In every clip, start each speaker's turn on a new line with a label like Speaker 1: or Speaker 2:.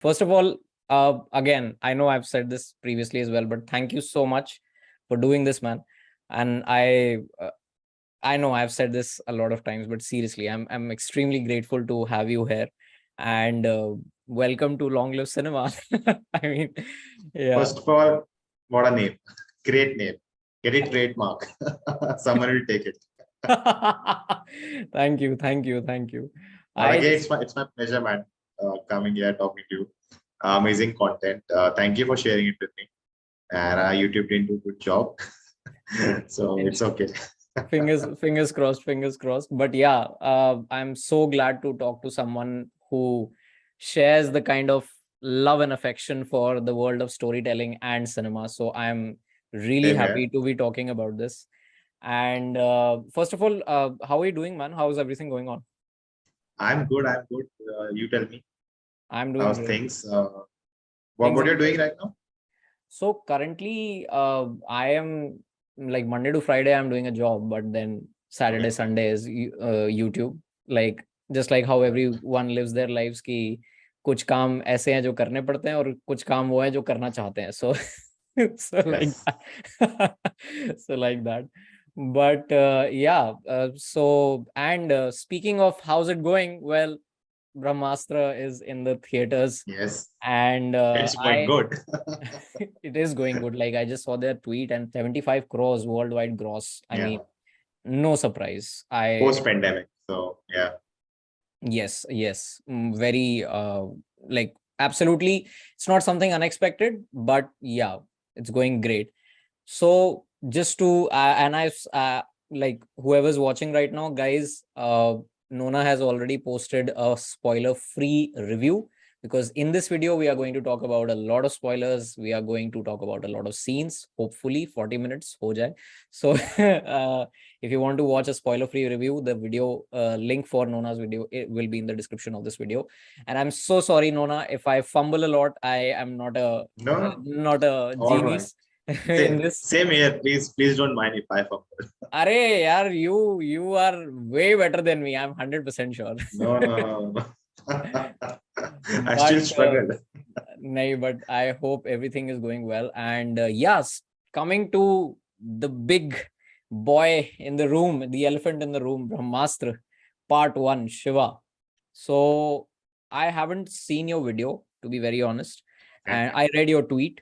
Speaker 1: First of all, again, I know I've said this previously as well, but thank you so much for doing this, man. And I know I've said this a lot of times, but seriously, I'm extremely grateful to have you here, and welcome to Long Live Cinema. I mean, yeah.
Speaker 2: First of all, what a name. Great name. Get it trademark. Someone will take it.
Speaker 1: Thank you, thank you, thank you.
Speaker 2: But
Speaker 1: I
Speaker 2: again,
Speaker 1: just
Speaker 2: it's my pleasure, man, coming here talking to you. Amazing content. Thank you for sharing it with me. And YouTube didn't do a good job. So it's okay.
Speaker 1: fingers crossed, fingers crossed. But yeah, I'm so glad to talk to someone who shares the kind of love and affection for the world of storytelling and cinema. So I'm really
Speaker 2: Same
Speaker 1: happy
Speaker 2: here.
Speaker 1: to be talking about this. And first of all, how are you doing, man? How's everything going on?
Speaker 2: I'm good. I'm good. You tell me.
Speaker 1: I'm doing
Speaker 2: How's
Speaker 1: great.
Speaker 2: things?
Speaker 1: Things
Speaker 2: What
Speaker 1: are
Speaker 2: you're doing
Speaker 1: great.
Speaker 2: right now?
Speaker 1: So currently, I am like Monday to Friday, I'm doing a job, but then Saturday,
Speaker 2: Okay.
Speaker 1: Sunday is YouTube. Like just like how everyone lives their lives कि कुछ काम ऐसे हैं जो करने पड़ते हैं और कुछ काम वो हैं जो करना चाहते हैं. So so like
Speaker 2: Yes.
Speaker 1: that. So like that. But yeah, so and speaking of how's it going? Well, Brahmastra is in the theaters,
Speaker 2: Yes.
Speaker 1: and
Speaker 2: It's going
Speaker 1: I
Speaker 2: good.
Speaker 1: it is going good. Like I just saw their tweet and 75 crores worldwide gross. I
Speaker 2: Yeah.
Speaker 1: mean, no surprise. I
Speaker 2: Post-pandemic. So yeah.
Speaker 1: Yes, yes, very like absolutely. It's not something unexpected, but yeah, it's going great. So just to and I've like whoever's watching right now, guys, Nona has already posted a spoiler-free review, because in this video we are going to talk about a lot of spoilers. We are going to talk about a lot of scenes. Hopefully, 40 minutes ho jaye. So if you want to watch a spoiler-free review, the video link for Nona's video, it will be in the description of this video. And I'm so sorry, Nona, if I fumble a lot. I am not a
Speaker 2: No,
Speaker 1: not a
Speaker 2: all right.
Speaker 1: genius in this.
Speaker 2: Same here. Please don't mind if I fumble.
Speaker 1: Arey, yaar, you are way better than me. I'm 100% sure.
Speaker 2: No. I still
Speaker 1: But
Speaker 2: struggled.
Speaker 1: but I hope everything is going well. And yes, coming to the big boy in the room, the elephant in the room, Brahmastra Part One, Shiva. So I haven't seen your video, to be very honest,
Speaker 2: Okay.
Speaker 1: and I read your tweet.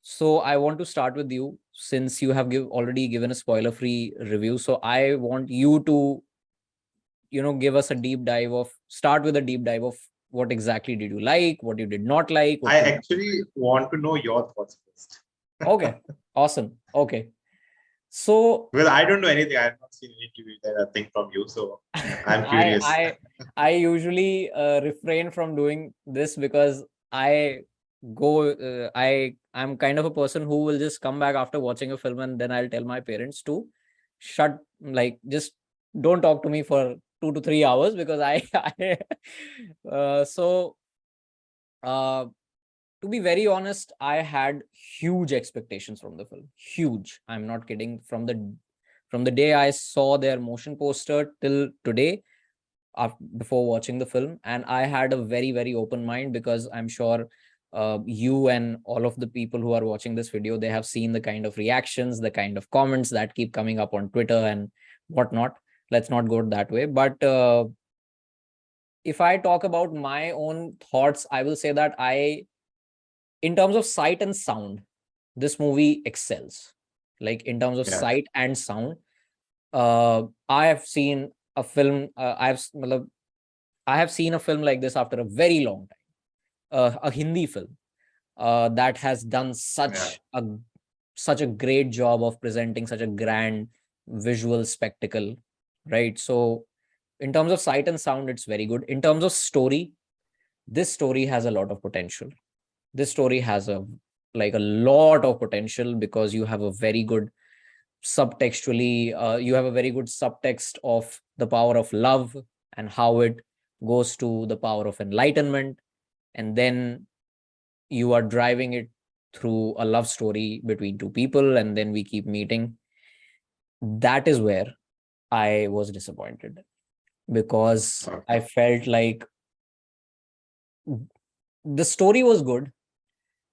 Speaker 1: So I want to start with you, since you have already given a spoiler-free review. So I want you to, give us a deep dive of, start with a deep dive of what exactly did you like, what you did not like, what
Speaker 2: I
Speaker 1: you.
Speaker 2: actually want to know your thoughts first.
Speaker 1: Okay, awesome. Okay. So
Speaker 2: Because I don't know anything. I have not seen any TV thing from you. So I'm
Speaker 1: I
Speaker 2: curious.
Speaker 1: I I usually refrain from doing this, because I I'm kind of a person who will just come back after watching a film, and then I'll tell my parents to shut, like, just don't talk to me for 2 to 3 hours, because I so uh to be very honest, I had huge expectations from the film. Huge. I'm not kidding. From the day I saw their motion poster till today, before watching the film, and I had a very, very open mind, because I'm sure you and all of the people who are watching this video, they have seen the kind of reactions, the kind of comments that keep coming up on Twitter and whatnot. Let's not go that way. But if I talk about my own thoughts, I will say that in terms of sight and sound, this movie excels. Like in terms of
Speaker 2: Yeah.
Speaker 1: sight and sound, I have seen a film. I have seen a film like this after a very long time. A Hindi film that has done
Speaker 2: Yeah.
Speaker 1: such a great job of presenting such a grand visual spectacle, right? So, in terms of sight and sound, it's very good. In terms of story, this story has a lot of potential. This story has a lot of potential, because you have a very good subtextually you have a very good subtext of the power of love, and how it goes to the power of enlightenment, and then you are driving it through a love story between two people, and then we keep meeting. That is where I was disappointed, because I
Speaker 2: Okay.
Speaker 1: felt like the story was good.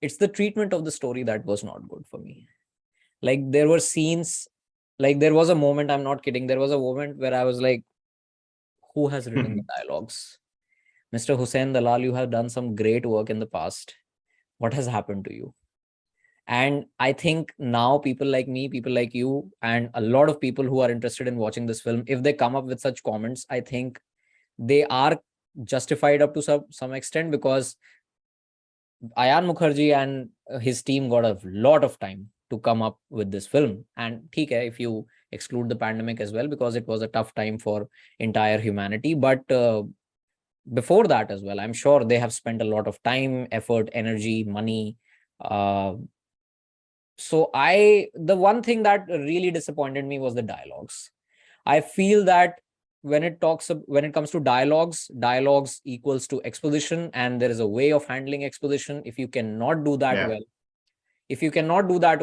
Speaker 1: It's the treatment of the story that was not good for me. Like there were scenes, like there was a moment, I'm not kidding, there was a moment where I was like, who has written the dialogues? Mr. Hussain Dalal, you have done some great work in the past. What has happened to you? And I think now people like me, people like you, and a lot of people who are interested in watching this film, if they come up with such comments, I think they are justified up to some extent, because Ayan Mukherjee and his team got a lot of time to come up with this film. And TK, if you exclude the pandemic as well, because it was a tough time for entire humanity. But before that as well, I'm sure they have spent a lot of time, effort, energy, money. So the one thing that really disappointed me was the dialogues. I feel that when it comes to dialogues equals to exposition, and there is a way of handling exposition. If you cannot do that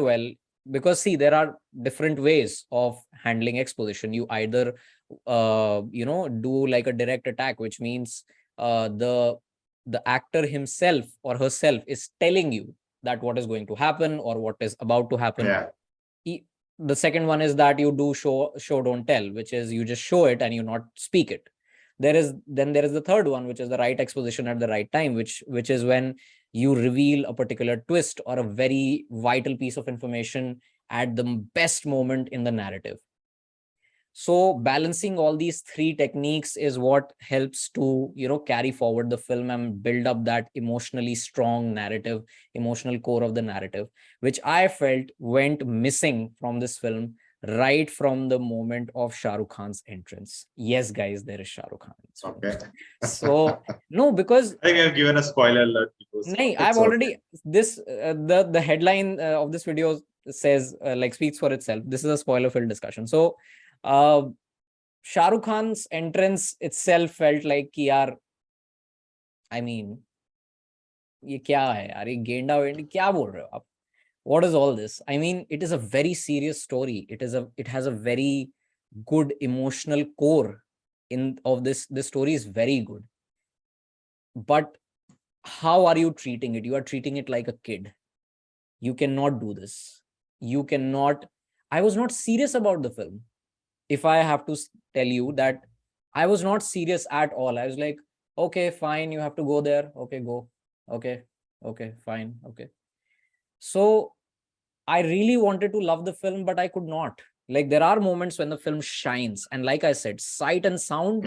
Speaker 1: well, because see, there are different ways of handling exposition. You either do like a direct attack, which means the actor himself or herself is telling you that what is going to happen or what is about to happen. The second one is that you do show don't tell, which is you just show it and you not speak it. There is the third one, which is the right exposition at the right time, which is when you reveal a particular twist or a very vital piece of information at the best moment in the narrative. So balancing all these three techniques is what helps to carry forward the film and build up that emotionally strong narrative, emotional core of the narrative, which I felt went missing from this film right from the moment of Shah Rukh Khan's entrance. Yes, guys, there is Shah Rukh Khan.
Speaker 2: Okay.
Speaker 1: So no, because
Speaker 2: I think I've given a spoiler alert.
Speaker 1: I've already this the headline of this video says like speaks for itself. This is a spoiler-filled discussion. So Shah Rukh Khan's entrance itself felt like कि यार, I mean, ये क्या है यार, ये गेंडा Wendy क्या बोल रहे हो आप? What is all this? I mean, it is a very serious story. It has a very good emotional core of this. This story is very good. But how are you treating it? You are treating it like a kid. You cannot do this. You cannot. I was not serious about the film. If I have to tell you that I was not serious at all. I was like, okay, fine, you have to go there. Okay, go. Okay, fine. Okay. So I really wanted to love the film, but I could not. Like there are moments when the film shines. And like I said, sight and sound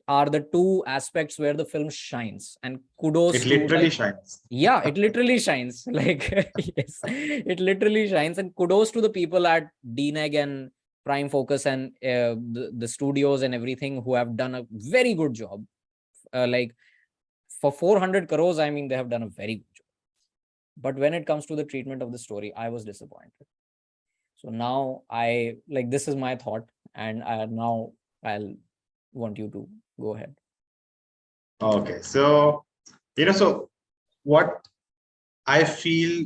Speaker 1: are the two aspects where the film shines. And kudos
Speaker 2: it literally shines.
Speaker 1: Yeah, it literally shines. Like, yes, it literally shines. And kudos to the people at DNEG and Prime Focus and the studios and everything who have done a very good job. Like for 400 crores, I mean, they have done a very good job. But when it comes to the treatment of the story, I was disappointed. So now this is my thought, and now I'll want you to go ahead.
Speaker 2: Okay, so so what I feel,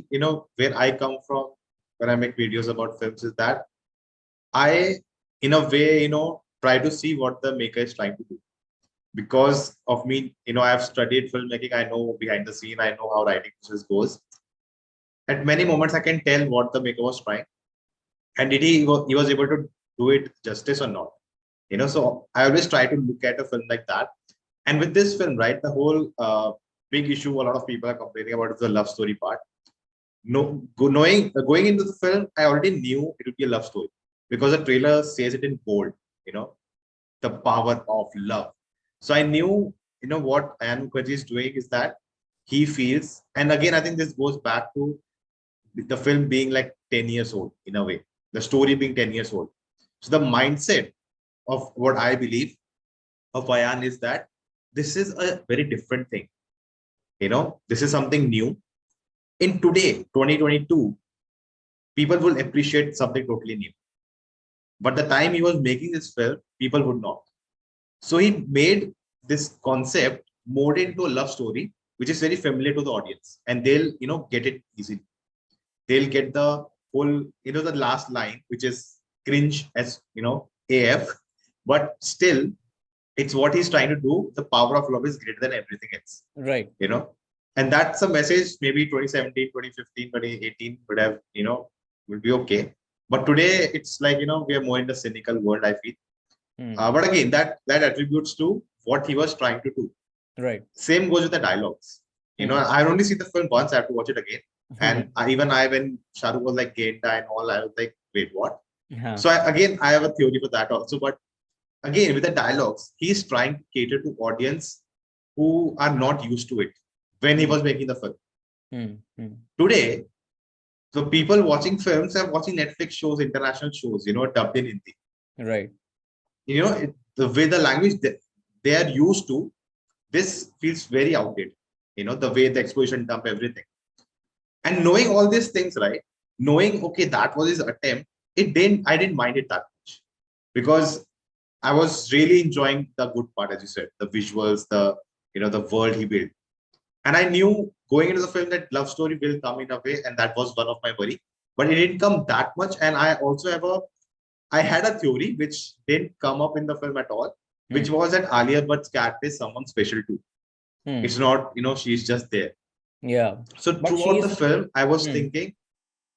Speaker 2: where I come from when I make videos about films is that I, in a way, try to see what the maker is trying to do. Because of me, I've studied filmmaking. I know behind the scene. I know how writing process goes. At many moments, I can tell what the maker was trying, and did he was able to do it justice or not. So I always try to look at a film like that. And with this film, right, the whole big issue a lot of people are complaining about is the love story part. Going into the film, I already knew it would be a love story because the trailer says it in bold, the power of love. So I knew, what Ayan Mukherjee is doing is that he feels, and again, I think this goes back to the film being like 10 years old in a way, the story being 10 years old. So the mindset of what I believe of Ayan is that this is a very different thing. This is something new. In today, 2022, people will appreciate something totally new. But the time he was making this film, people would not. So he made this concept more into a love story, which is very familiar to the audience. And they'll, get it easily. They'll get the whole, the last line, which is cringe as, AF. But still, it's what he's trying to do. The power of love is greater than everything else.
Speaker 1: Right.
Speaker 2: And that's a message maybe 2017, 2015, 2018 would have, would be okay. But today it's like, we are more in the cynical world, I feel. But again, that attributes to what he was trying to do.
Speaker 1: Right.
Speaker 2: Same goes with the dialogues. I only see the film once. I have to watch it again. And when Shahrukh was like Genta and all, I was like, wait, what? So I have a theory for that also. But again, with the dialogues, he's trying to cater to audience who are not used to it when he was making the film. Today, the people watching films are watching Netflix shows, international shows, dubbed in Hindi.
Speaker 1: Right.
Speaker 2: The way the language they are used to, this feels very outdated. The way the exposition dump, everything. And knowing all these things, right? Knowing, okay, that was his attempt, I didn't mind it that much. Because I was really enjoying the good part, as you said, the visuals, the world he built. And I knew going into the film that love story will come in a way, and that was one of my worry. But it didn't come that much. And I also I had a theory which didn't come up in the film at all, which was that Alia Bhatt's character is someone special too. It's not, she's just there.
Speaker 1: Yeah.
Speaker 2: So throughout the film, I was thinking,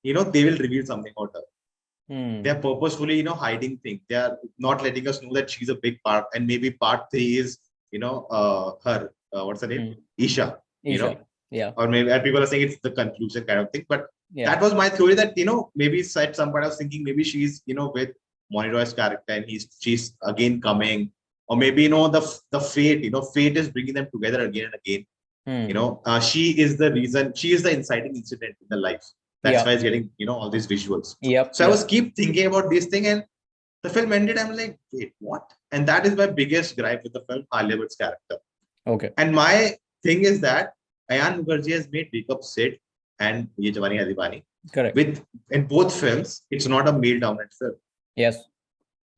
Speaker 2: they will reveal something about her. They are purposefully, hiding things. They are not letting us know that she's a big part. And maybe part 3 is, her. What's her name? Isha.
Speaker 1: Yeah.
Speaker 2: Or maybe people are saying it's the conclusion kind of thing. But
Speaker 1: yeah,
Speaker 2: that was my theory that, maybe at some point I was thinking maybe she's, with Moni Roy's character and she's again coming. Or maybe, the fate, fate is bringing them together again and again. She is the reason, she is the inciting incident in the life. That's why it's getting, all these visuals. So I was keep thinking about this thing, and the film ended. I'm like, wait, what? And that is my biggest gripe with the film, Alia Bhatt's character.
Speaker 1: Okay.
Speaker 2: And my thing is that Ayan Mukherjee has made Wake Up Sid and Ye Jawani Hai Deewani.
Speaker 1: Correct.
Speaker 2: In both films, it's not a male dominant film.
Speaker 1: Yes.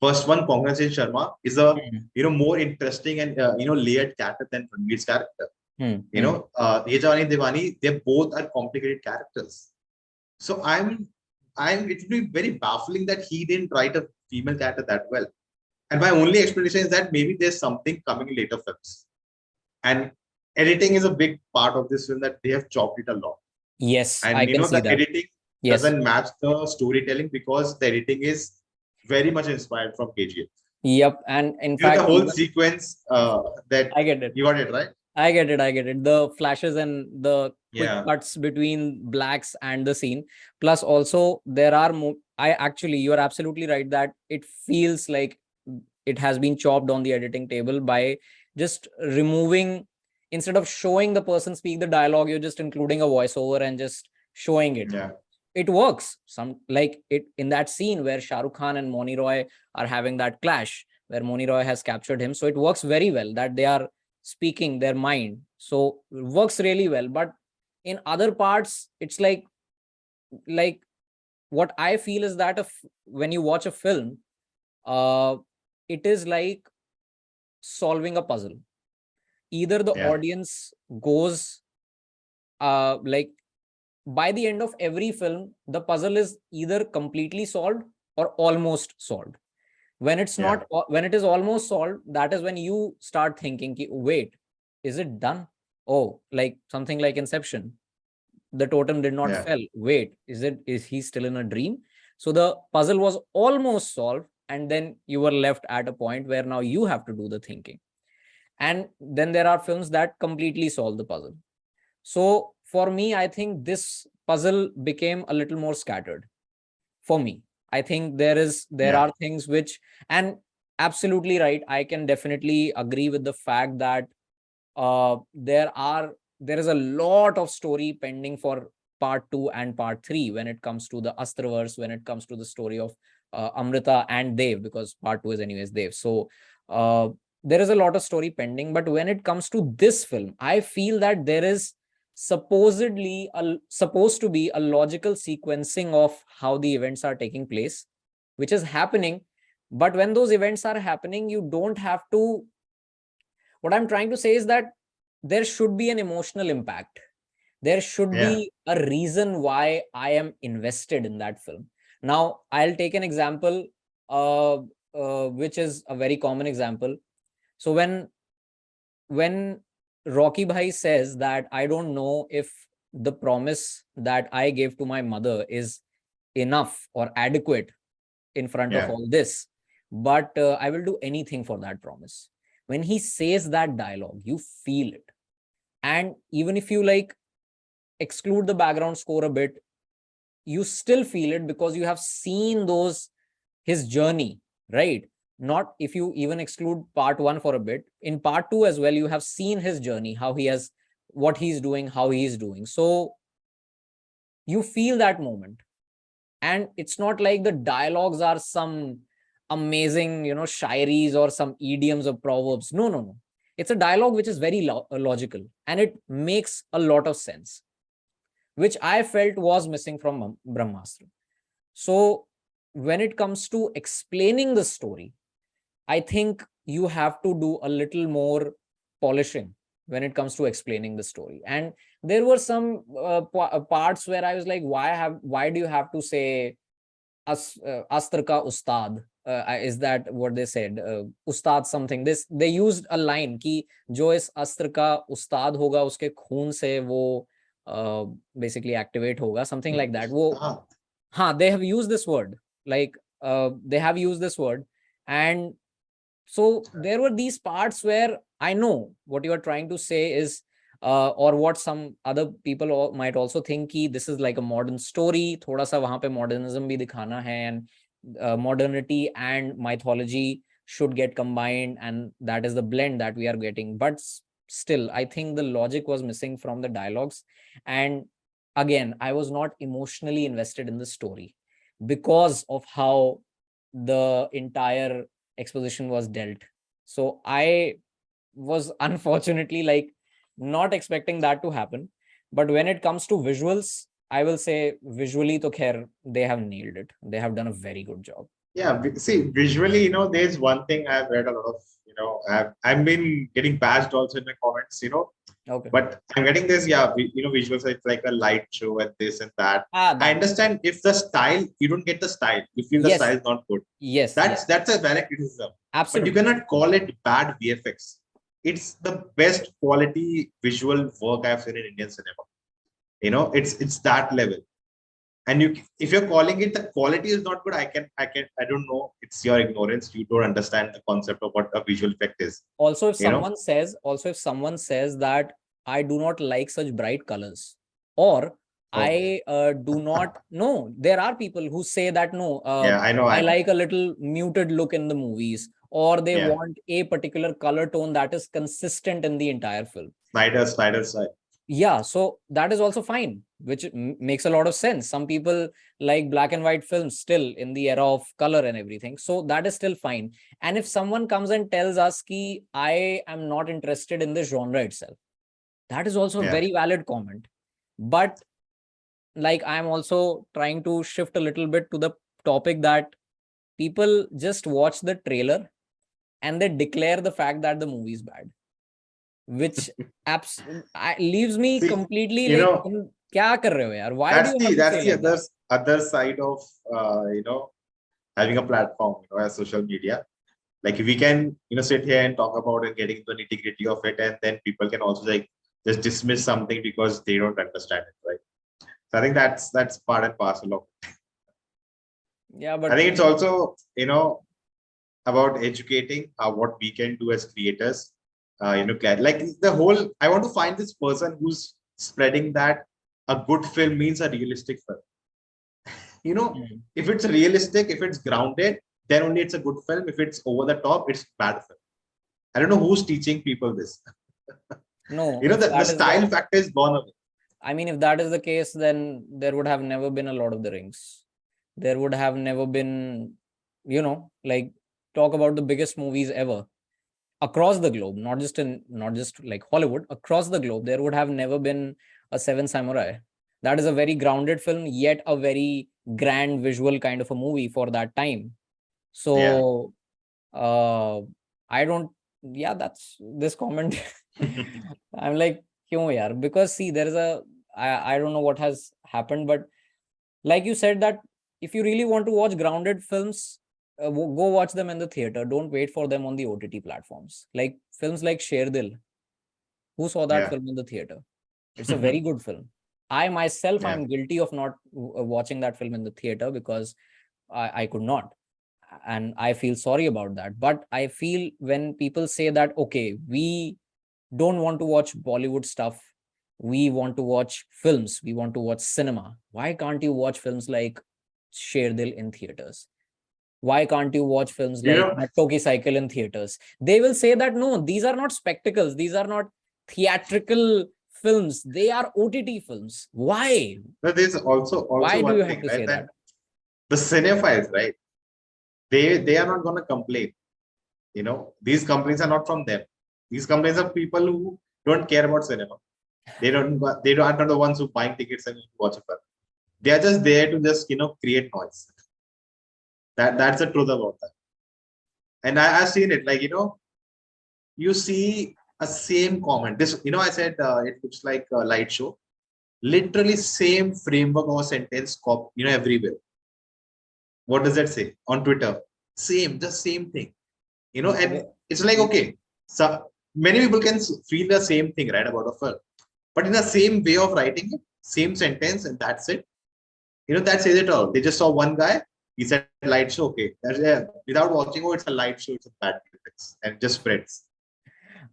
Speaker 2: First one, Pankaj Sharma, is a more interesting and layered character than Ranveer's character. Ye Jawani Hai Deewani, they both are complicated characters. So it would be very baffling that he didn't write a female character that well. And my only explanation is that maybe there's something coming in later films. And editing is a big part of this film, that they have chopped it a lot.
Speaker 1: Yes,
Speaker 2: and
Speaker 1: I can see
Speaker 2: the
Speaker 1: that.
Speaker 2: editing doesn't match the storytelling, because the editing is very much inspired from KGF.
Speaker 1: Yep. And in fact,
Speaker 2: the whole sequence that
Speaker 1: I get it.
Speaker 2: You got it, right?
Speaker 1: I get it. The flashes and the quick cuts between blacks and the scene. Plus, also there are you are absolutely right that it feels like it has been chopped on the editing table by just removing, instead of showing the person speak the dialogue, you're just including a voiceover and just showing it.
Speaker 2: Yeah.
Speaker 1: It works. In that scene where Shah Rukh Khan and Moni Roy are having that clash, where Moni Roy has captured him. So it works very well that they are speaking their mind. So it works really well. But in other parts, it's like what I feel is that when you watch a film, it is like solving a puzzle. Either the audience goes by the end of every film, the puzzle is either completely solved or almost solved. When it's not, when it is almost solved, that is when you start thinking, wait, is it done? Oh, like something like Inception. The totem did not fall. Wait, is he still in a dream? So the puzzle was almost solved, and then you were left at a point where now you have to do the thinking. And then there are films that completely solve the puzzle. So for me, I think this puzzle became a little more scattered. For me, I think there are things which, and absolutely right, I can definitely agree with the fact that there is a lot of story pending for part 2 and part 3 when it comes to the Astraverse, when it comes to the story of Amrita and Dev, because part 2 is anyways Dev. So there is a lot of story pending. But when it comes to this film, I feel that there is supposed to be a logical sequencing of how the events are taking place, which is happening. But when those events are happening, you don't have to. What I'm trying to say is that there should be an emotional impact. There should be a reason why I am invested in that film. Now, I'll take an example, which is a very common example. So when Rocky Bhai says that I don't know if the promise that I gave to my mother is enough or adequate in front of
Speaker 2: Yeah.
Speaker 1: all this, but I will do anything for that promise. When he says that dialogue, you feel it. And even if you like exclude the background score a bit, you still feel it because you have seen those his journey, right? Not if you even exclude part one for a bit, in part two as well, you have seen his journey, how he has, what he's doing, how he's doing. So you feel that moment. And it's not like the dialogues are some amazing, shairis or some idioms or proverbs. No, no, no. It's a dialogue which is very logical and it makes a lot of sense, which I felt was missing from Brahmastra. So when it comes to explaining the story, I think you have to do a little more polishing when it comes to explaining the story. And there were some parts where I was like, why do you have to say Astra ka Ustad? Is that what they said? Ustad something. This they used a line कि जो इस अस्त्र का उस्ताद होगा उसके खून से वो basically activate होगा, something like that. वो they have used this word, like they have used this word. And so there were these parts where I know what you are trying to say is or what some other people might also think कि this is like a modern story, थोड़ा सा वहां पे modernism भी दिखाना है, and modernity and mythology should get combined, and that is the blend that we are getting. But still, I think the logic was missing from the dialogues. And again, I was not emotionally invested in the story because of how the entire exposition was dealt. So I was unfortunately like not expecting that to happen. But when it comes to visuals, I will say visually to khair, they have nailed it. They have done a very good job.
Speaker 2: Yeah, see, visually, there's one thing I've read a lot of, I've been getting bashed also in the comments,
Speaker 1: Okay.
Speaker 2: but I'm getting this, visuals, it's like a light show and this and that. I
Speaker 1: That.
Speaker 2: understand if the style, you don't get the style, you feel the
Speaker 1: Yes.
Speaker 2: style is not good.
Speaker 1: Yes.
Speaker 2: That's a direct criticism. But you
Speaker 1: Absolutely.
Speaker 2: cannot call it bad VFX. It's the best quality visual work I've seen in Indian cinema. It's that level. And if you're calling it the quality is not good, I don't know, it's your ignorance, you don't understand the concept of what a visual effect is.
Speaker 1: Also, if someone says that I do not like such bright colors, or I do not know, there are people who say that no,
Speaker 2: I know.
Speaker 1: I like a little muted look in the movies, or they want a particular color tone that is consistent in the entire film.
Speaker 2: Snyder side.
Speaker 1: Yeah, so that is also fine, which makes a lot of sense. Some people like black and white films still in the era of color and everything, so that is still fine. And if someone comes and tells us ki I am not interested in the genre itself, that is also a very valid comment. But like, I'm also trying to shift a little bit to the topic that people just watch the trailer and they declare the fact that the movie is bad, which leaves me completely like, kya kar rahe ho yaar? Why do you have to say like that?
Speaker 2: Other side of having a platform, as social media. Like we can sit here and talk about and getting into the nitty gritty of it, and then people can also like just dismiss something because they don't understand it, right? So I think that's part and parcel of it.
Speaker 1: Yeah, but
Speaker 2: I think it's also about educating what we can do as creators. Like the whole, I want to find this person who's spreading that a good film means a realistic film. If it's realistic, if it's grounded, then only it's a good film. If it's over the top, it's bad film. I don't know who's teaching people this.
Speaker 1: No,
Speaker 2: the style factor is gone away.
Speaker 1: I mean, if that is the case, then there would have never been a Lord of the Rings. There would have never been, like, talk about the biggest movies ever across the globe, not just like Hollywood, across the globe. There would have never been a Seven Samurai. That is a very grounded film, yet a very grand visual kind of a movie for that time. So I don't, that's this comment. I'm like, kyun yaar? Because see, there is I don't know what has happened, but like you said, that if you really want to watch grounded films, go watch them in the theater. Don't wait for them on the OTT platforms. Like films like Sher Dil. who saw that
Speaker 2: Yeah.
Speaker 1: film in the theater. It's a very good film. I myself,
Speaker 2: Yeah.
Speaker 1: I'm guilty of not watching that film in the theater because I could not. And I feel sorry about that. But I feel when people say that, okay, we don't want to watch Bollywood stuff, we want to watch films, we want to watch cinema. Why can't you watch films like Sher Dil in theaters? Why can't you watch films
Speaker 2: You
Speaker 1: like
Speaker 2: know,
Speaker 1: Matto Ki Cycle in theaters? They will say that no, these are not spectacles, these are not theatrical films, they are OTT films. Why?
Speaker 2: but there's also
Speaker 1: Why do you
Speaker 2: one
Speaker 1: have
Speaker 2: thing,
Speaker 1: to
Speaker 2: right?
Speaker 1: say
Speaker 2: That
Speaker 1: that?
Speaker 2: the cinephiles, right? They are not gonna complain. You know, these companies are not from them. These companies are people who don't care about cinema. They are not the ones who buying tickets and watch a film. They are just there to just create noise. That's the truth about that. And I've seen it. Like you see a same comment. This I said it looks like a light show. Literally same framework or sentence cop. Everywhere. What does that say on Twitter? Same, the same thing. And it's like okay, so many people can feel the same thing, right, about a film, but in the same way of writing it, same sentence, and that's it. That says it all. They just saw one guy. He said light show. Okay, that's without watching. Oh, it's a light show. It's a bad graphics, and just spreads.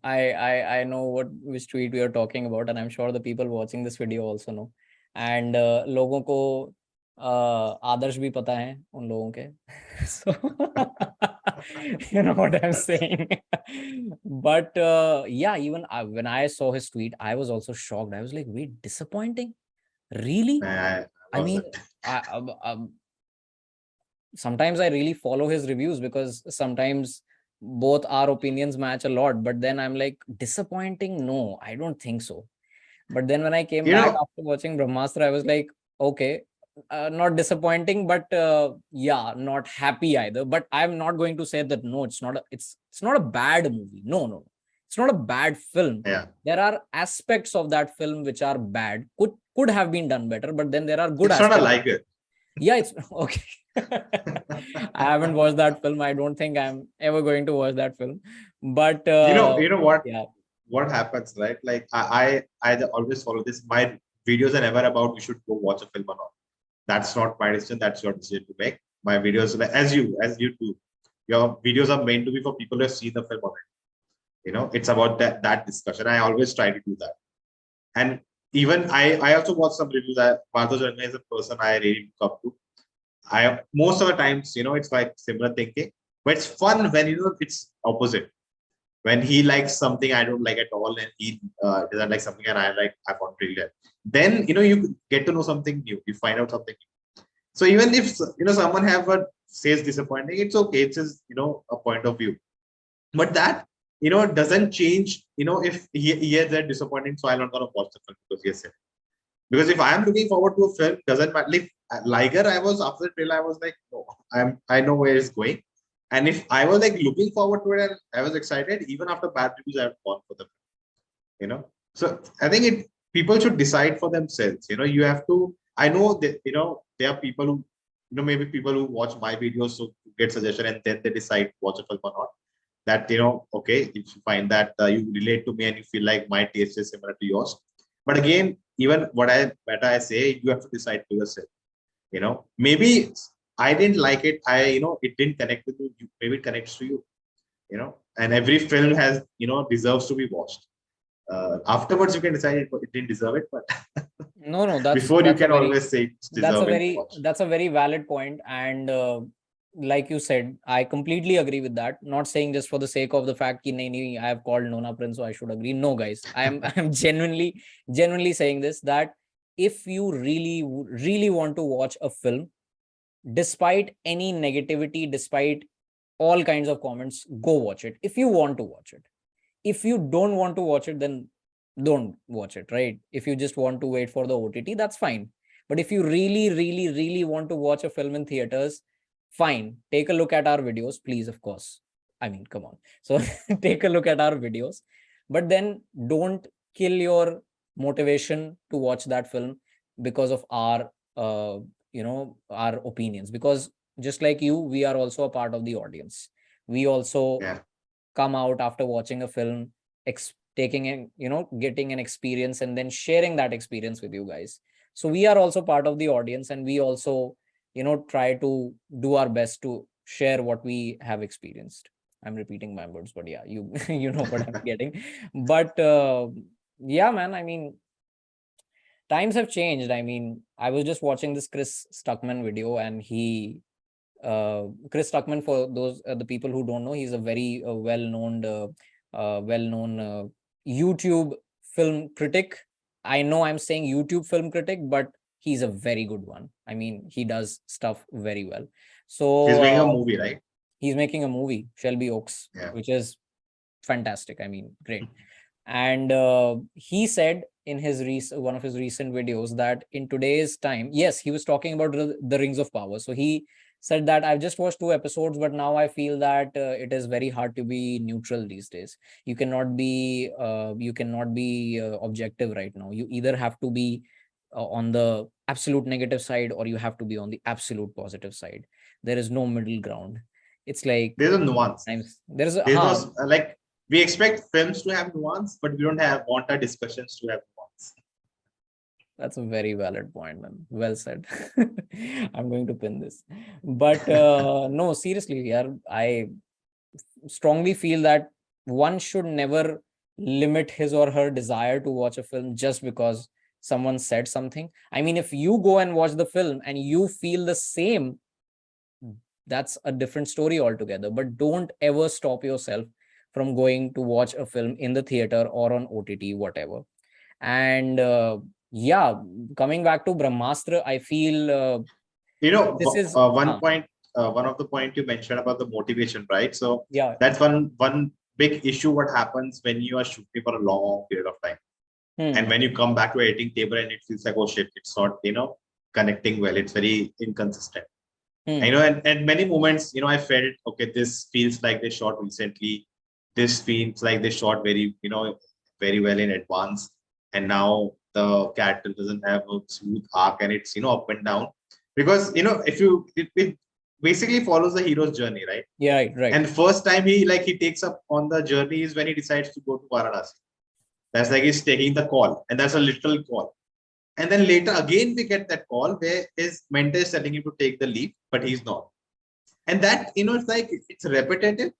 Speaker 1: I know which tweet we are talking about, and I'm sure the people watching this video also know. And लोगों को आदर्श भी पता है उन लोगों के. So you know what I'm saying. But yeah, even when I saw his tweet, I was also shocked. I was like, wait, disappointing? Really? I mean, sometimes I really follow his reviews because sometimes both our opinions match a lot. But then I'm like, disappointing? No, I don't think so. But then when I came back after watching Brahmastra, I was like, okay, not disappointing, but yeah, not happy either. But I'm not going to say that no, it's not a bad movie. No, it's not a bad film.
Speaker 2: Yeah.
Speaker 1: There are aspects of that film which are bad, could have been done better, but then there are good
Speaker 2: It's
Speaker 1: aspects.
Speaker 2: not a like it.
Speaker 1: Yeah, it's okay. I haven't watched that film. I don't think I'm ever going to watch that film. But
Speaker 2: you know what?
Speaker 1: yeah.
Speaker 2: What happens, right? Like I always follow this. My videos are never about you should go watch a film or not. That's not my decision. That's your decision to make. My videos, as you do, your videos are meant to be for people who have seen the film already. It's about that discussion. I always try to do that. And even I also watch some reviews. That Partho Janga is a person I really look up to. I most of the times, it's like similar thinking, but it's fun when it's opposite. When he likes something I don't like at all, and he doesn't like something and I found really like. Then you get to know something new. You find out something new. So even if someone says disappointing, it's okay. It's just a point of view. But that doesn't change. If he has that disappointing, so I'm not gonna watch the film because he has said. Because if I am looking forward to a film, doesn't matter. Like Liger, I was after the trailer, I was like, no, I know where it's going. And if I was like looking forward to it and I was excited, even after bad reviews, I've gone for them. So I think people should decide for themselves. You have to. I know that there are people who maybe people who watch my videos so get suggestion and then they decide watch a film or not. That okay, if you find that you relate to me and you feel like my taste is similar to yours. But again, even what I say, you have to decide for yourself. Maybe I didn't like it. It didn't connect with you. Maybe it connects to you. And every film has deserves to be watched. Afterwards, you can decide it didn't deserve it, but
Speaker 1: No,
Speaker 2: before you can always say it's
Speaker 1: that's a
Speaker 2: deserving to
Speaker 1: very
Speaker 2: watch.
Speaker 1: that's a very valid point. And like you said, I completely agree with that. Not saying just for the sake of the fact that I have called Nona Prince, so I should agree. No, guys, I'm genuinely saying this, that if you really want to watch a film, despite any negativity, despite all kinds of comments, go watch it if you want to watch it. If you don't want to watch it, then don't watch it, right? If you just want to wait for the OTT, that's fine. But if you really want to watch a film in theaters, fine, take a look at our videos, please, of course. I mean, come on. So take a look at our videos, but then don't kill your motivation to watch that film because of our our opinions. Because just like you, we are also a part of the audience. We also come out after watching a film taking getting an experience and then sharing that experience with you guys. So we are also part of the audience, and we also try to do our best to share what we have experienced. I'm repeating my words, but yeah, you you know what I'm getting. But yeah, man, I mean, times have changed. I mean, I was just watching this Chris Stuckman video, and Chris Stuckman, for those the people who don't know, he's a very well-known YouTube film critic. I know I'm saying YouTube film critic, but he's a very good one. I mean, he does stuff very well. So
Speaker 2: He's making a movie, right?
Speaker 1: he's making a movie, Shelby Oaks,
Speaker 2: Yeah.
Speaker 1: which is fantastic. I mean, great. And he said in his one of his recent videos that in today's time, yes, he was talking about the Rings of Power. So he said that I've just watched 2 episodes, but now I feel that it is very hard to be neutral these days. You cannot be objective right now. You either have to be on the absolute negative side, or you have to be on the absolute positive side. There is no middle ground. It's like
Speaker 2: There's a nuance.
Speaker 1: There's a
Speaker 2: There's no, like, we expect films to have nuance, but we don't want our discussions to have nuance.
Speaker 1: That's a very valid point, man. Well said. I'm going to pin this. But no, seriously, yeah, I strongly feel that one should never limit his or her desire to watch a film just because someone said something. I mean, if you go and watch the film and you feel the same, that's a different story altogether. But don't ever stop yourself from going to watch a film in the theater or on OTT, whatever. And yeah, coming back to Brahmastra, I feel this is
Speaker 2: one of the point you mentioned about the motivation, right? So
Speaker 1: yeah,
Speaker 2: that's one big issue. What happens when you are shooting for a long period of time, and when you come back to editing table and it feels like, oh shit, it's not connecting well. It's very inconsistent. And many moments, I felt, okay, this feels like they shot recently. This feels like they shot very well in advance. And now the character doesn't have a smooth arc, and it's, up and down. Because, if it basically follows the hero's journey, right?
Speaker 1: Yeah, right.
Speaker 2: And first time he takes up on the journey is when he decides to go to Varanasi. That's like he's taking the call, and that's a literal call. And then later again, we get that call where his mentor is telling him to take the leap, but he's not. And that, it's like, it's repetitive.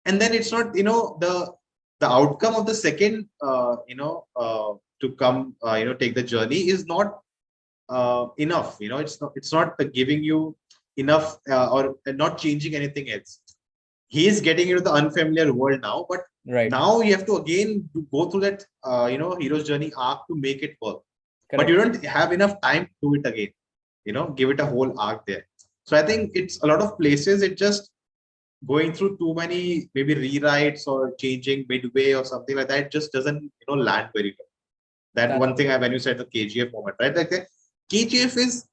Speaker 2: And then it's not, the outcome of the second, to come, take the journey is not enough. It's not giving you enough or not changing anything else. He is getting into the unfamiliar world now, but now you have to again go through that, hero's journey arc to make it work. Correct. But you don't have enough time to do it again, give it a whole arc there. So I think it's a lot of places, it just going through too many maybe rewrites or changing midway or something like that, it just doesn't, land very well. That's one thing when you said the KGF moment, right? Like the KGF is,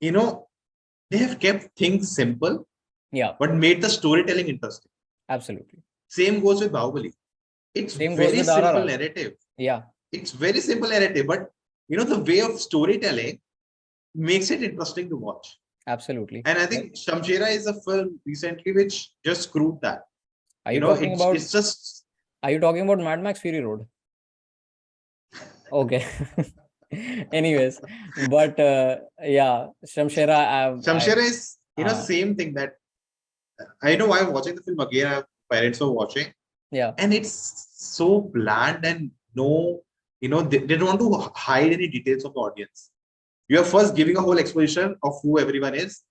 Speaker 2: they have kept things simple, but made the storytelling interesting.
Speaker 1: Absolutely.
Speaker 2: Same goes with Bahubali. It's very simple narrative.
Speaker 1: Yeah.
Speaker 2: It's very simple narrative, but the way of storytelling makes it interesting to watch.
Speaker 1: Absolutely.
Speaker 2: And I think Shamshera is a film recently which just screwed that.
Speaker 1: Are you talking about Mad Max Fury Road? Okay. Anyways, but yeah, Shamshera.
Speaker 2: Shamshera is same thing that I know. I'm watching the film again. Parents were watching.
Speaker 1: Yeah.
Speaker 2: And it's so bland and no. They don't want to hide any details of the audience. You are first giving a whole exposition of who everyone is.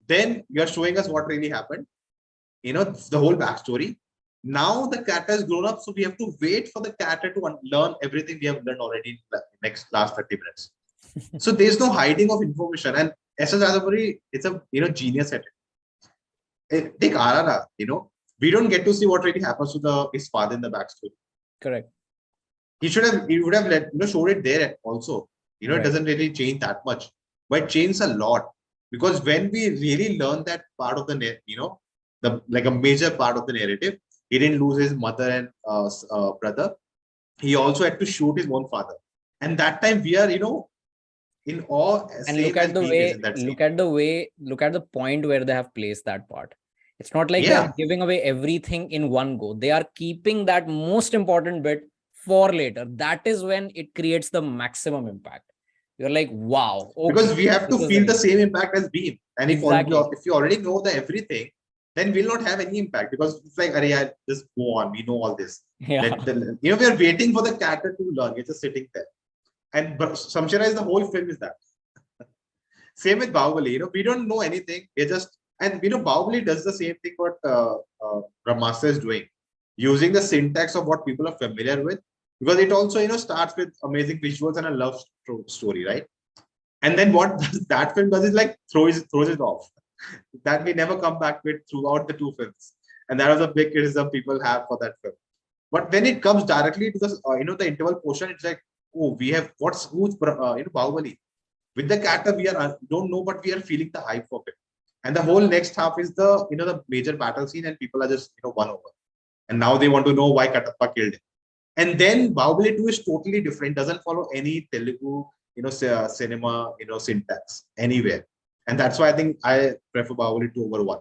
Speaker 2: Then you are showing us what really happened. The whole backstory. Now the character has grown up, so we have to wait for the character to learn everything we have learned already in the last 30 minutes. So there's no hiding of information. And S.S. Rajapuri, it's a genius at it. Take RRR, we don't get to see what really happens to his father in the backstory.
Speaker 1: Correct.
Speaker 2: He would have showed it there also. It doesn't really change that much, but it changes a lot, because when we really learn that part of the like a major part of the narrative, he didn't lose his mother and brother. He also had to shoot his own father, and that time we are in awe.
Speaker 1: And look at the point where they have placed that part. It's not like they are giving away everything in one go. They are keeping that most important bit for later, that is when it creates the maximum impact. You're like, wow,
Speaker 2: Because
Speaker 1: okay,
Speaker 2: we have
Speaker 1: this
Speaker 2: to
Speaker 1: is
Speaker 2: feel the
Speaker 1: amazing.
Speaker 2: same impact as Beam. And
Speaker 1: Exactly.
Speaker 2: if you already know the everything, then we'll not have any impact, because it's like, Arey, just go on. We know all this.
Speaker 1: Yeah.
Speaker 2: We are waiting for the character to learn. We're just sitting there. And Samshara is the whole film is that. Same with Bahubali. We don't know anything. We're just, and Bahubali does the same thing what Brahmastra is doing, using the syntax of what people are familiar with, because it also starts with amazing visuals and a love story, right? And then what that film does is like throws it off. That we never come back with throughout the two films, and that was a big criticism people have for that film. But when it comes directly to the the interval portion, it's like, oh, we have who's Bahubali. With the character, we are don't know, but we are feeling the hype of it. And the whole next half is the the major battle scene, and people are just won over. And now they want to know why Katappa killed him. And then Bahubali 2 is totally different, doesn't follow any Telugu, cinema, syntax anywhere. And that's why I think I prefer Bahubali 2 over 1.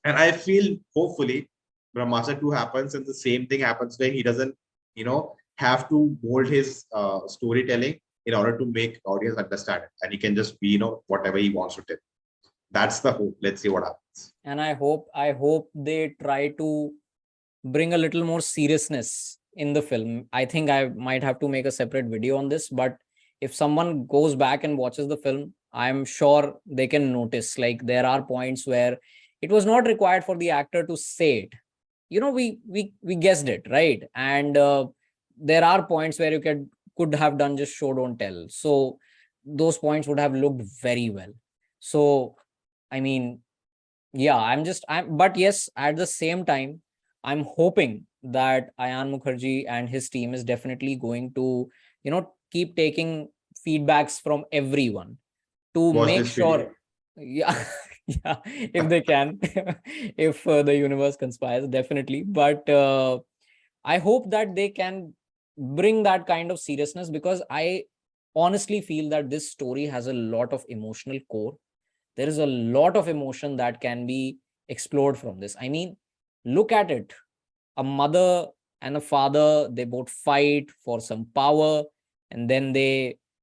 Speaker 2: And I feel hopefully Brahmastra 2 happens and the same thing happens where he doesn't, have to mold his storytelling in order to make audience understand it. And he can just be, whatever he wants to tell. That's the hope. Let's see what happens.
Speaker 1: And I hope they try to bring a little more seriousness in the film. I think I might have to make a separate video on this, but if someone goes back and watches the film, I'm sure they can notice, like, there are points where it was not required for the actor to say it. We guessed it, right? And there are points where you could have done just show don't tell. So those points would have looked very well. So I mean, yeah, but yes, at the same time, I'm hoping that Ayan Mukherjee and his team is definitely going to, keep taking feedbacks from everyone to
Speaker 2: Watch
Speaker 1: make
Speaker 2: this video.
Speaker 1: sure, yeah, yeah, if they can, if the universe conspires, definitely. But I hope that they can bring that kind of seriousness, because I honestly feel that this story has a lot of emotional core. There is a lot of emotion that can be explored from this. I mean, look at it. A mother and a father, they both fight for some power, and then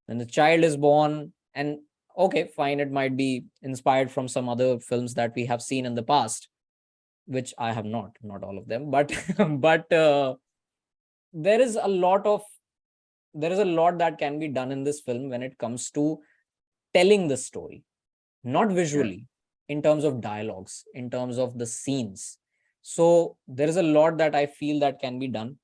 Speaker 1: when the child is born, and okay, fine, it might be inspired from some other films that we have seen in the past, which I have not all of them, but but there is a lot that can be done in this film when it comes to telling the story, not visually, in terms of dialogues, in terms of the scenes. So there is a lot that I feel that can be done.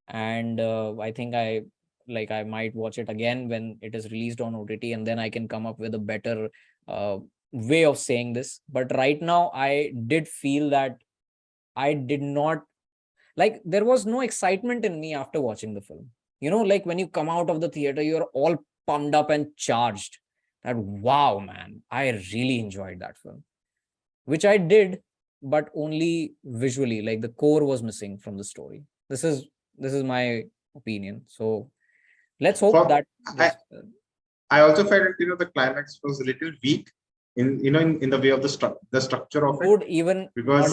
Speaker 1: And I think I might watch it again when it is released on OTT, and then I can come up with a better way of saying this. But right now, I did feel that I did not, like, there was no excitement in me after watching the film. Like, when you come out of the theater, you're all pumped up and charged that, wow, man, I really enjoyed that film, which I did, but only visually. Like, the core was missing from the story. This is my opinion. So let's hope
Speaker 2: For
Speaker 1: that
Speaker 2: I,
Speaker 1: this
Speaker 2: I also felt the climax was a little weak in the way of the structure of it,
Speaker 1: would even
Speaker 2: because
Speaker 1: not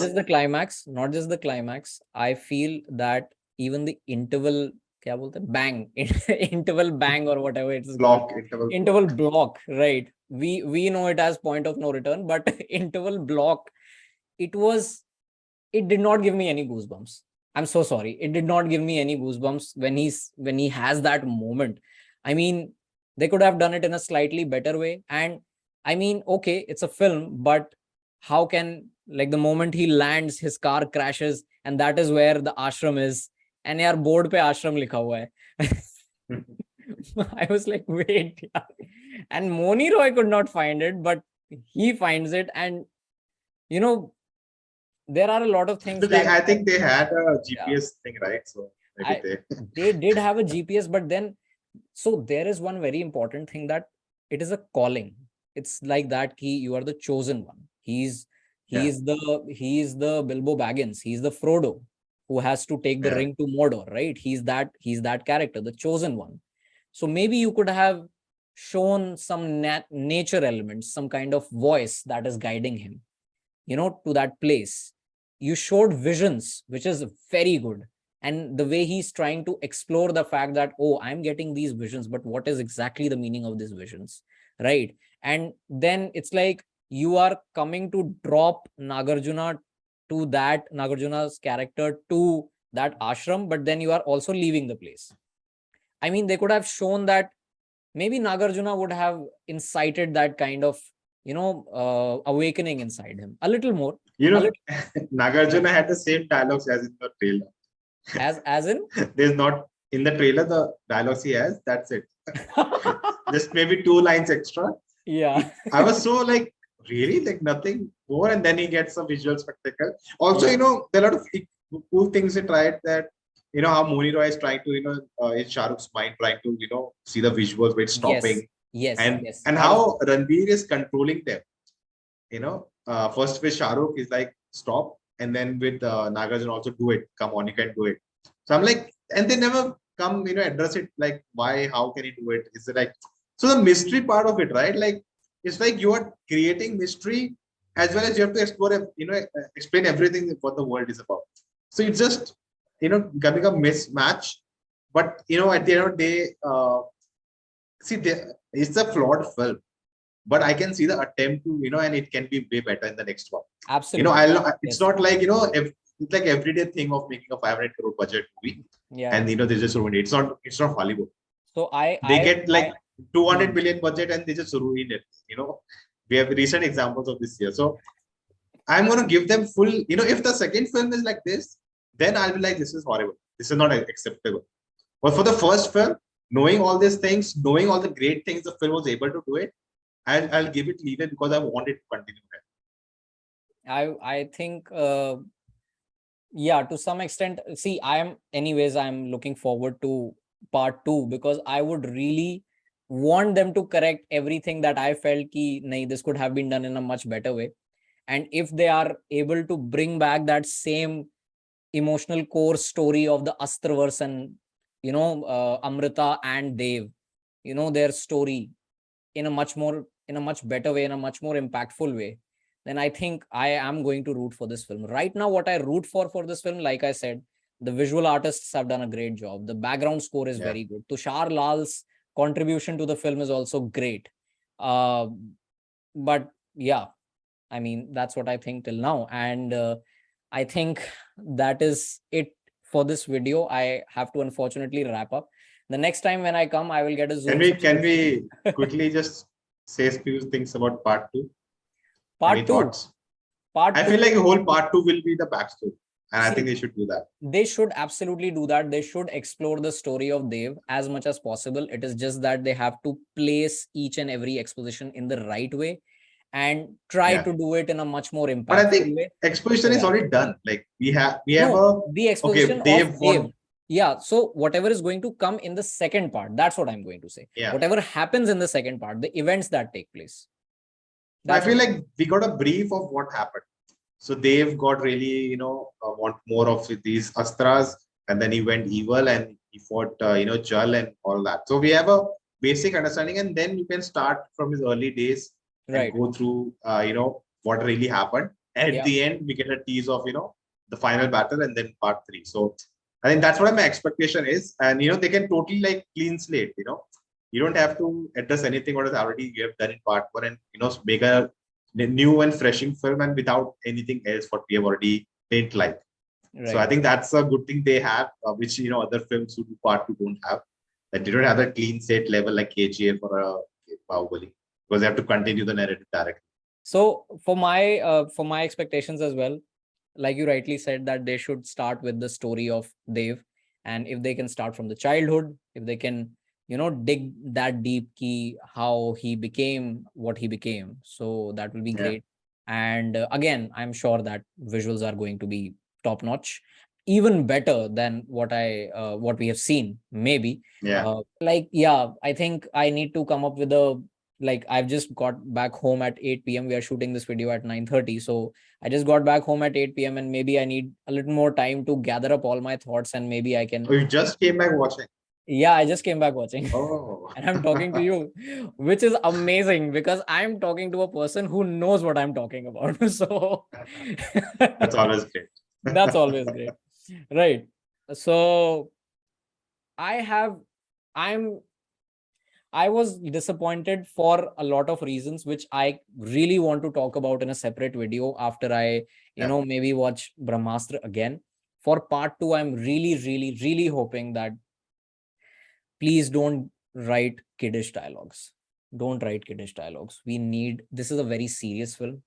Speaker 1: just the climax. I feel that even the interval, kya bolte hain? Bang, interval bang, or whatever it is called,
Speaker 2: interval
Speaker 1: interval
Speaker 2: block.
Speaker 1: block, right? We know it as point of no return, but interval block, it did not give me any goosebumps. I'm so sorry. It did not give me any goosebumps when he has that moment. I mean, they could have done it in a slightly better way. And I mean, okay, it's a film, but how can, like, the moment he lands, his car crashes, and that is where the ashram is. And yaar, board pe ashram likha hua hai. I was like, wait, yeah. And Moni Roy could not find it, but he finds it. And you know, there are a lot of things
Speaker 2: I
Speaker 1: that
Speaker 2: think they had a
Speaker 1: yeah,
Speaker 2: GPS thing, right? So maybe
Speaker 1: I
Speaker 2: they.
Speaker 1: they did have a GPS, but then, so there is one very important thing, that it is a calling. It's like that key, you are the chosen one.
Speaker 2: Yeah,
Speaker 1: He's the Bilbo Baggins. He's the Frodo who has to take the
Speaker 2: yeah.
Speaker 1: ring to Mordor, right? He's that character, the chosen one. So maybe you could have shown some nature elements, some kind of voice that is guiding him, to that place. You showed visions, which is very good. And the way he's trying to explore the fact that, oh, I'm getting these visions, but what is exactly the meaning of these visions, right? And then it's like you are coming to drop Nagarjuna's character to that ashram, but then you are also leaving the place. I mean, they could have shown that maybe Nagarjuna would have incited that kind of, awakening inside him a little more.
Speaker 2: Nagarjuna had the same dialogues as in the trailer.
Speaker 1: As in?
Speaker 2: There's not in the trailer the dialogues he has. That's it. Just maybe 2 lines extra.
Speaker 1: Yeah.
Speaker 2: I was so like, really, like nothing more, and then he gets some visual spectacle. Also,
Speaker 1: Yeah.
Speaker 2: there are a lot of cool things he tried that. How Moni Roy is trying to, in Shah Rukh's mind, trying to, see the visuals with stopping.
Speaker 1: Yes.
Speaker 2: And
Speaker 1: Yes.
Speaker 2: how Ranbir is controlling them. First with Shah Rukh is like, stop. And then with Nagarjuna also, do it. Come on, you can do it. So I'm like, and they never come, address it like, why, how can he do it? Is it like, so the mystery part of it, right? Like, it's like you are creating mystery as well as you have to explore, explain everything what the world is about. So it's just, becoming a mismatch. But, at the end of the day, see, it's a flawed film. But I can see the attempt to, and it can be way better in the next one.
Speaker 1: Absolutely.
Speaker 2: It's not like, it's like everyday thing of making a 500 crore budget movie.
Speaker 1: Yeah.
Speaker 2: And, they just ruin it. It's not Hollywood.
Speaker 1: So
Speaker 2: they get like 200 million budget and they just ruin it. We have recent examples of this year. So I'm going to give them full, if the second film is like this, then I'll be like, this is horrible. This is not acceptable. But for the first film, knowing all these things, knowing all the great things the film was able to do it, I'll give it leeway because I want it to continue.
Speaker 1: I think, yeah, to some extent, see, I'm looking forward to part 2 because I would really want them to correct everything that I felt this could have been done in a much better way. And if they are able to bring back that same emotional core story of the Astraverse and, Amrita and Dev, their story in a much better way, in a much more impactful way, then I think I am going to root for this film. Right now, what I root for this film, like I said, the visual artists have done a great job. The background score is very good. Tushar Lal's contribution to the film is also great. But yeah, I mean, that's what I think till now. And I think that is it for this video. I have to unfortunately wrap up. The next time when I come, I will get a Zoom.
Speaker 2: Can we quickly just say a few things about part 2?
Speaker 1: Part
Speaker 2: Any
Speaker 1: 2.
Speaker 2: Thoughts? I feel like the whole part 2 will be the backstory. And I think they should do that.
Speaker 1: They should absolutely do that. They should explore the story of Dev as much as possible. It is just that they have to place each and every exposition in the right way and try to do it in a much more impactful way.
Speaker 2: But I think exposition is already done. Like we have
Speaker 1: the exposition of Dev. Yeah. So whatever is going to come in the second part, that's what I'm going to say.
Speaker 2: Yeah.
Speaker 1: Whatever happens in the second part, the events that take place.
Speaker 2: I feel like we got a brief of what happened. So they've got really, want more of these Astras, and then he went evil and he fought, Jal and all that. So we have a basic understanding, and then you can start from his early days and go through, what really happened. And at the end, we get a tease of, the final battle and then part 3. So I think that's what my expectation is. And, they can totally like clean slate, you don't have to address anything what is already you have done in part 1 and, make a new and freshing film and without anything else what we have already didn't like. So I think that's a good thing they have, which, other films who do part 2 don't have. That they don't have a clean slate level like KGF or a Bahubali because they have to continue the narrative directly.
Speaker 1: So for my expectations as well, like you rightly said, that they should start with the story of Dev, and if they can start from the childhood, if they can dig that deep key how he became what he became, so that will be great. And again, I'm sure that visuals are going to be top notch, even better than what we have seen, maybe. I think I need to come up with I've just got back home at 8 p.m. We are shooting this video at 9:30. So I just got back home at 8 p.m. and maybe I need a little more time to gather up all my thoughts, and maybe I can.
Speaker 2: Oh, you just came back watching?
Speaker 1: Yeah, I just came back watching.
Speaker 2: Oh.
Speaker 1: And I'm talking to you, which is amazing because I'm talking to a person who knows what I'm talking about. So
Speaker 2: that's always great.
Speaker 1: That's always great. Right. So I'm I was disappointed for a lot of reasons, which I really want to talk about in a separate video after I,
Speaker 2: Yeah.
Speaker 1: maybe watch Brahmastra again. For part 2, I'm really, really, really hoping that please don't write kiddish dialogues. Don't write kiddish dialogues. This is a very serious film.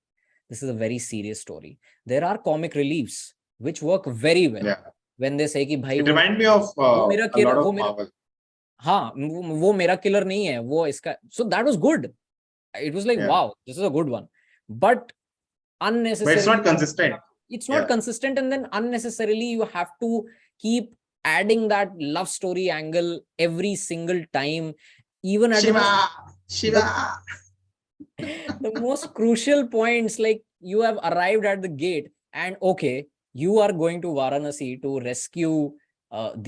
Speaker 1: This is a very serious story. There are comic reliefs which work very well.
Speaker 2: Yeah.
Speaker 1: When they say कि भाई
Speaker 2: It reminds me of a lot of
Speaker 1: वो मेरा
Speaker 2: Marvel.
Speaker 1: हाँ वो मेरा killer नहीं है वो इसका so that was good. It was like
Speaker 2: Yeah.
Speaker 1: wow, this is a good one, but
Speaker 2: But it's
Speaker 1: unnecessarily
Speaker 2: not consistent.
Speaker 1: it's not
Speaker 2: Yeah.
Speaker 1: consistent, and then unnecessarily you have to keep adding that love story angle every single time, even at the
Speaker 2: Shiva,
Speaker 1: most
Speaker 2: Shiva.
Speaker 1: the most crucial points. Like, you have arrived at the gate and okay, you are going to Varanasi to rescue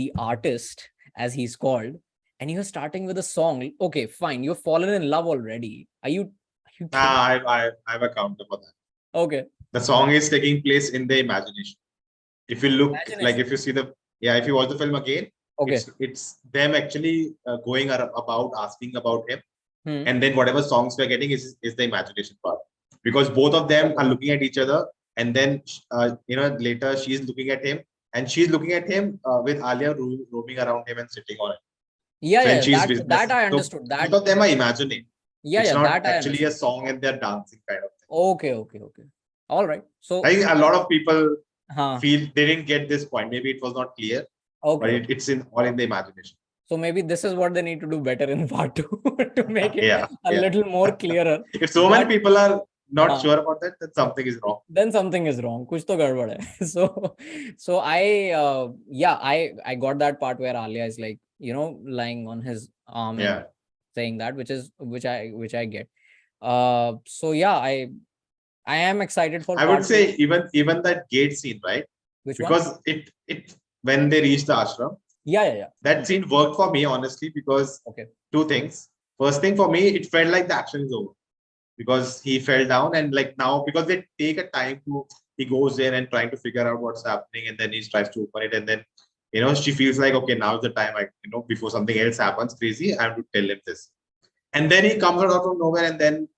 Speaker 1: the artist, as he's called, and you're starting with a song. Okay, fine, you've fallen in love already. Are you kidding?
Speaker 2: I have a counter for that.
Speaker 1: Okay,
Speaker 2: The song is taking place in the imagination. If you look, like
Speaker 1: imagination.
Speaker 2: if you see if you watch the film again,
Speaker 1: Okay.
Speaker 2: it's them actually going about asking about him,
Speaker 1: Hmm.
Speaker 2: and then whatever songs we're getting is the imagination part, because both of them are looking at each other, and then later she's looking at him, and she's looking at him with Alia roaming around him and sitting on it.
Speaker 1: Yeah,
Speaker 2: So and
Speaker 1: yeah,
Speaker 2: she's
Speaker 1: that
Speaker 2: business.
Speaker 1: I
Speaker 2: So
Speaker 1: understood.
Speaker 2: both of them are imagining.
Speaker 1: Yeah,
Speaker 2: It's
Speaker 1: yeah,
Speaker 2: not
Speaker 1: that I
Speaker 2: actually
Speaker 1: understood.
Speaker 2: a song and they're dancing kind of thing.
Speaker 1: Okay, okay, okay. All right. So,
Speaker 2: I think a lot of people
Speaker 1: huh.
Speaker 2: feel they didn't get this point. Maybe it was not clear, but
Speaker 1: Okay.
Speaker 2: it's all in the imagination.
Speaker 1: So maybe this is what they need to do better in part 2 to make it
Speaker 2: Yeah,
Speaker 1: a
Speaker 2: yeah.
Speaker 1: little more clearer.
Speaker 2: If so many
Speaker 1: But
Speaker 2: people are not sure about that, then something is wrong.
Speaker 1: then something is wrong. Kuch to gadbad hai. So I got that part where Alia is like, lying on his arm and
Speaker 2: Yeah.
Speaker 1: saying that, which I get. So yeah, I am excited for
Speaker 2: I would
Speaker 1: part 2.
Speaker 2: say even that gate scene, right?
Speaker 1: Which one?
Speaker 2: Because it when they reach the ashram,
Speaker 1: Yeah.
Speaker 2: that scene worked for me honestly because
Speaker 1: Okay.
Speaker 2: two things. First thing for me, it felt like the action is over because he fell down, and like now because they take a time to he goes there and trying to figure out what's happening, and then he tries to open it, and then she feels like okay, now is the time before something else happens crazy, I have to tell him this, and then he comes out from nowhere, and then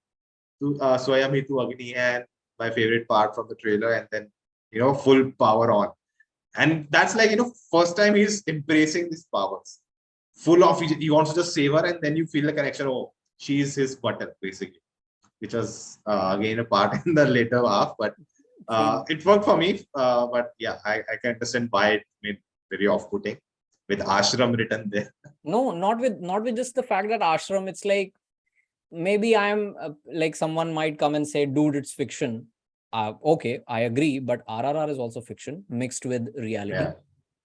Speaker 2: to Swayam Hitu Agni, and my favorite part from the trailer, and then full power on, and that's like first time he's embracing these powers, full of he wants to just save her, and then you feel the connection. Oh, she's his button basically, which was again a part in the later half, but it worked for me. But yeah, I can understand why it made very off-putting with ashram written there.
Speaker 1: No, not with just the fact that ashram. It's like maybe I'm like someone might come and say, dude, it's fiction. Okay, I agree, but RRR is also fiction mixed with reality.
Speaker 2: Yeah.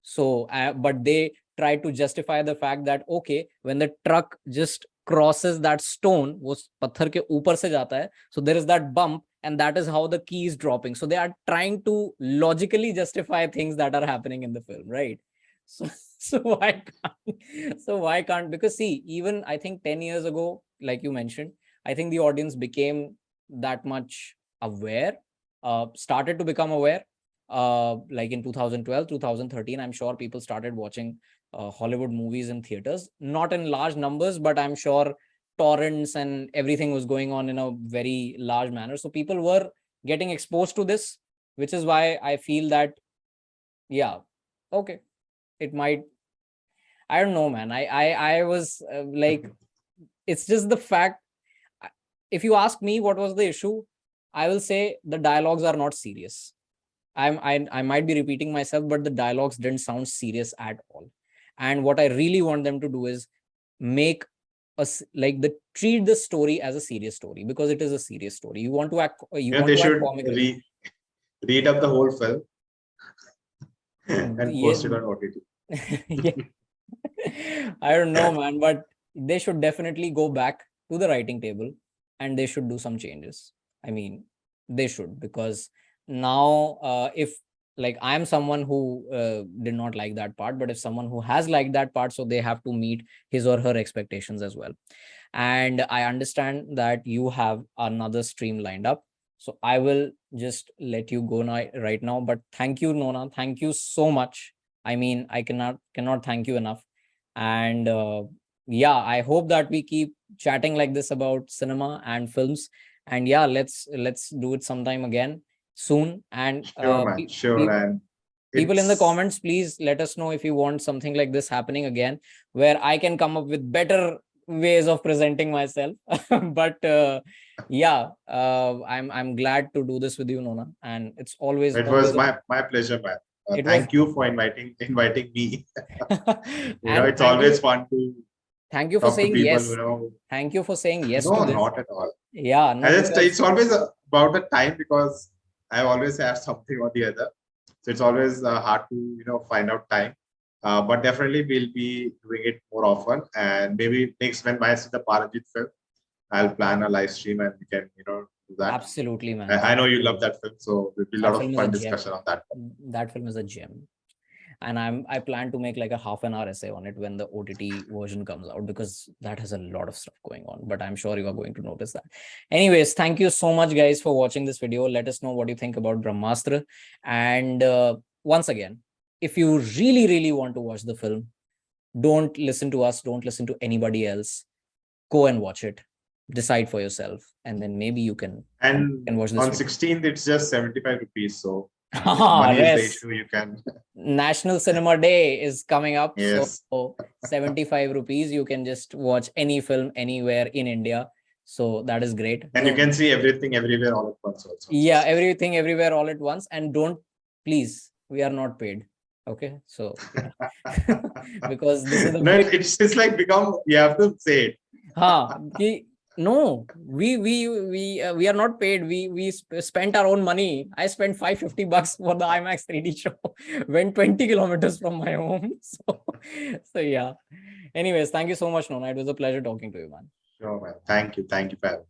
Speaker 1: So, but they try to justify the fact that okay, when the truck just crosses that stone, वो पत्थर के ऊपर से जाता है, so there is that bump, and that is how the key is dropping. So they are trying to logically justify things that are happening in the film, right? So why can't, because see, even I think 10 years ago, like you mentioned, I think the audience became that much aware, started to become aware. Like in 2012, 2013, I'm sure people started watching Hollywood movies in theaters, not in large numbers, but I'm sure torrents and everything was going on in a very large manner. So people were getting exposed to this, which is why I feel that, yeah, okay, it might, I don't know, man. I was like, it's just the fact. If you ask me what was the issue, I will say the dialogues are not serious. I might be repeating myself, but the dialogues didn't sound serious at all. And what I really want them to do is make us like treat the story as a serious story, because it is a serious story. You want to act
Speaker 2: They should
Speaker 1: comic relief.
Speaker 2: read up the whole film and
Speaker 1: Yeah.
Speaker 2: post it on OTT.
Speaker 1: Yeah. I don't know, man, but they should definitely go back to the writing table and they should do some changes. I mean, they should, because now, if like I'm someone who did not like that part, but if someone who has liked that part, so they have to meet his or her expectations as well. And I understand that you have another stream lined up. So I will just let you go now, right now. But thank you, Nona. Thank you so much I mean, I cannot thank you enough. And yeah, I hope that we keep chatting like this about cinema and films. And yeah, let's do it sometime again soon. And
Speaker 2: Sure, man. Sure. And
Speaker 1: people in the
Speaker 2: it's
Speaker 1: comments, please let us know if you want something like this happening again, where I can come up with better ways of presenting myself. But yeah, I'm glad to do this with you, Nona, and it's
Speaker 2: it was
Speaker 1: always
Speaker 2: my pleasure, man.
Speaker 1: it was.
Speaker 2: Thank you for inviting me.
Speaker 1: And
Speaker 2: It's always fun to
Speaker 1: thank you for
Speaker 2: talk to
Speaker 1: saying
Speaker 2: people.
Speaker 1: yes. Thank you for saying yes to
Speaker 2: No,
Speaker 1: this.
Speaker 2: not at all.
Speaker 1: Yeah, no,
Speaker 2: And
Speaker 1: because
Speaker 2: it's always about the time because I always have something or the other. So it's always hard to find out time. But definitely we'll be doing it more often. And maybe next when I see the Paranjit film, I'll plan a live stream and we can do that.
Speaker 1: absolutely, man.
Speaker 2: I know you love that film, so there'll be a lot
Speaker 1: That
Speaker 2: of
Speaker 1: film is a
Speaker 2: fun
Speaker 1: gem.
Speaker 2: discussion on that.
Speaker 1: That film is a gem. And I plan to make like a half-an-hour essay on it when the OTT version comes out, because that has a lot of stuff going on, but I'm sure you are going to notice that. Anyways, thank you so much, guys, for watching this video. Let us know what you think about Brahmastra. And once again, if you really want to watch the film, don't listen to us, don't listen to anybody else. Go and watch it, decide for yourself, and then maybe you can watch this
Speaker 2: on
Speaker 1: video.
Speaker 2: 16th, it's just 75 rupees. So if
Speaker 1: Ah,
Speaker 2: money is the
Speaker 1: yes.
Speaker 2: issue, you can.
Speaker 1: National Cinema Day is coming up.
Speaker 2: Yes.
Speaker 1: So 75 rupees, you can just watch any film anywhere in India. So that is great.
Speaker 2: And you can see everything everywhere all at once also.
Speaker 1: Yeah, everything everywhere all at once. And don't, please, we are not paid. Okay. So yeah. Because this is the
Speaker 2: No, it's like become, you have to say it.
Speaker 1: No, we are not paid. We spent our own money. I spent $550 for the IMAX 3D show. Went 20 kilometers from my home. So yeah. Anyways, thank you so much, Nona. It was a pleasure talking to you, man.
Speaker 2: Sure, man. Thank you for having me.